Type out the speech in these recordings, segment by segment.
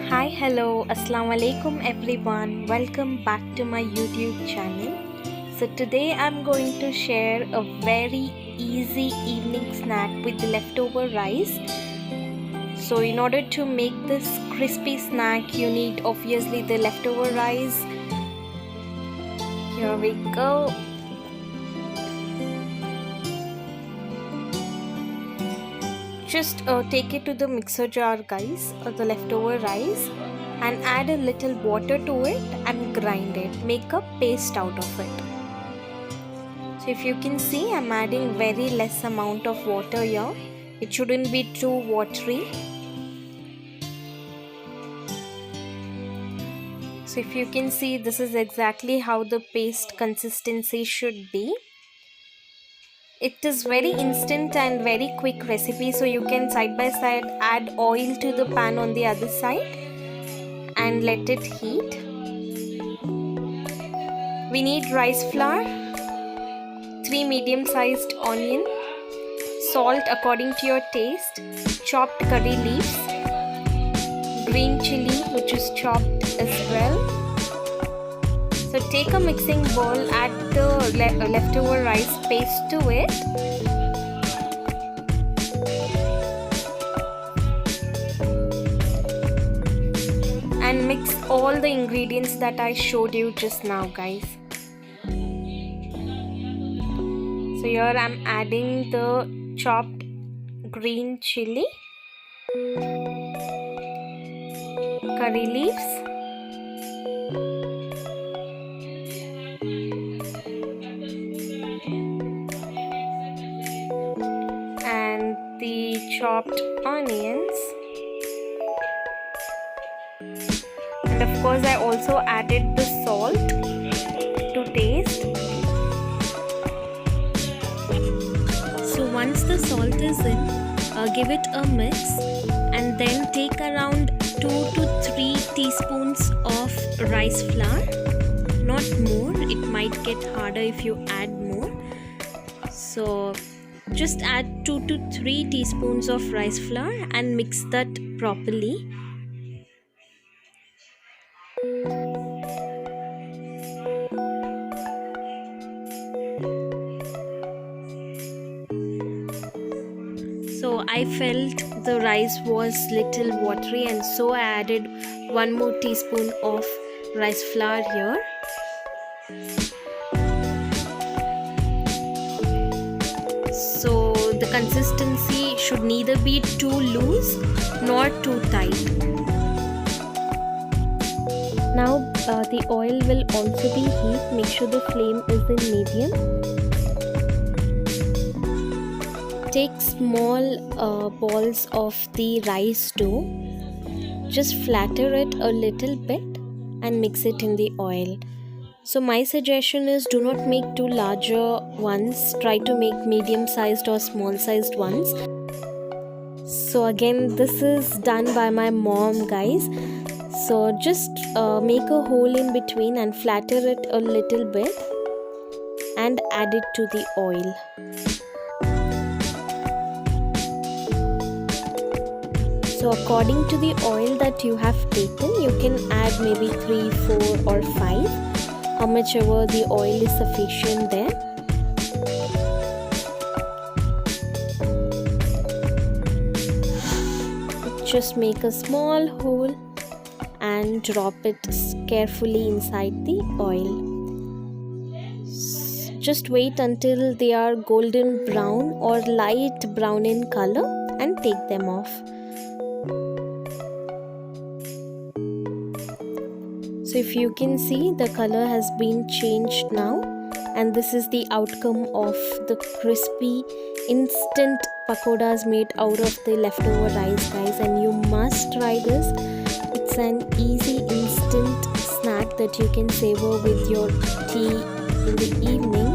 Hi, hello, assalamu alaikum everyone. Welcome back to my YouTube channel. So today I'm going to share a very easy evening snack with the leftover rice. So in order to make this crispy snack, you need obviously the leftover rice. Here we go. Just take it to the mixer jar, guys, or the leftover rice, and add a little water to it and grind it. Make a paste out of it. So if you can see, I'm adding very less amount of water here. It shouldn't be too watery. So if you can see, this is exactly how the paste consistency should be. It is very instant and very quick recipe, so you can side by side add oil to the pan on the other side and let it heat. We need rice flour, 3 medium-sized onion, salt according to your taste, chopped curry leaves, green chili which is chopped as well. So take a mixing bowl, add the leftover rice paste to it. And mix all the ingredients that I showed you just now, guys. So here I'm adding the chopped green chili, curry leaves, and the chopped onions, and of course I also added the salt to taste. So once the salt is in, give it a mix and then take around 2 to 3 teaspoons of rice flour, not more. It might get harder if you add more. So just add 2 to 3 teaspoons of rice flour and mix that properly. So I felt the rice was little watery, and so I added 1 more teaspoon of rice flour here. So the consistency should neither be too loose nor too tight. Now the oil will also be heat. Make sure the flame is in medium. Take small balls of the rice dough. Just flatter it a little bit and mix it in the oil. So my suggestion is, do not make too larger ones. Try to make medium sized or small sized ones. So again, this is done by my mom, guys. So just make a hole in between and flatter it a little bit and add it to the oil. So according to the oil that you have taken, you can add maybe 3, 4 or 5, how much ever the oil is sufficient there. Just make a small hole and drop it carefully inside the oil. Just wait until they are golden brown or light brown in color and take them off. So if you can see, the color has been changed now, and this is the outcome of the crispy instant pakoras made out of the leftover rice, guys, and you must try this. It's an easy instant snack that you can savor with your tea in the evening.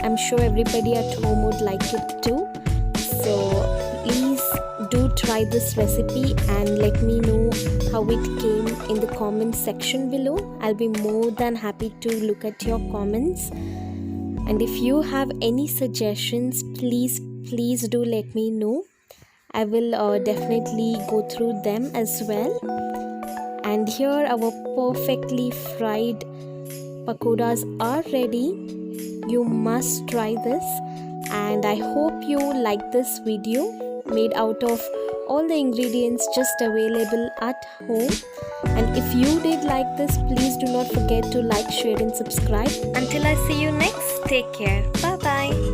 I'm sure everybody at home would like it too. So please do try this recipe and let me know how it came in the comments section below. I'll be more than happy to look at your comments. And if you have any suggestions, please do let me know. I will definitely go through them as well. And here our perfectly fried pakoras are ready. You must try this, and I hope you like this video made out of all the ingredients just available at home. And if you did like this, please do not forget to like, share and subscribe. Until I see you next, take care. Bye bye.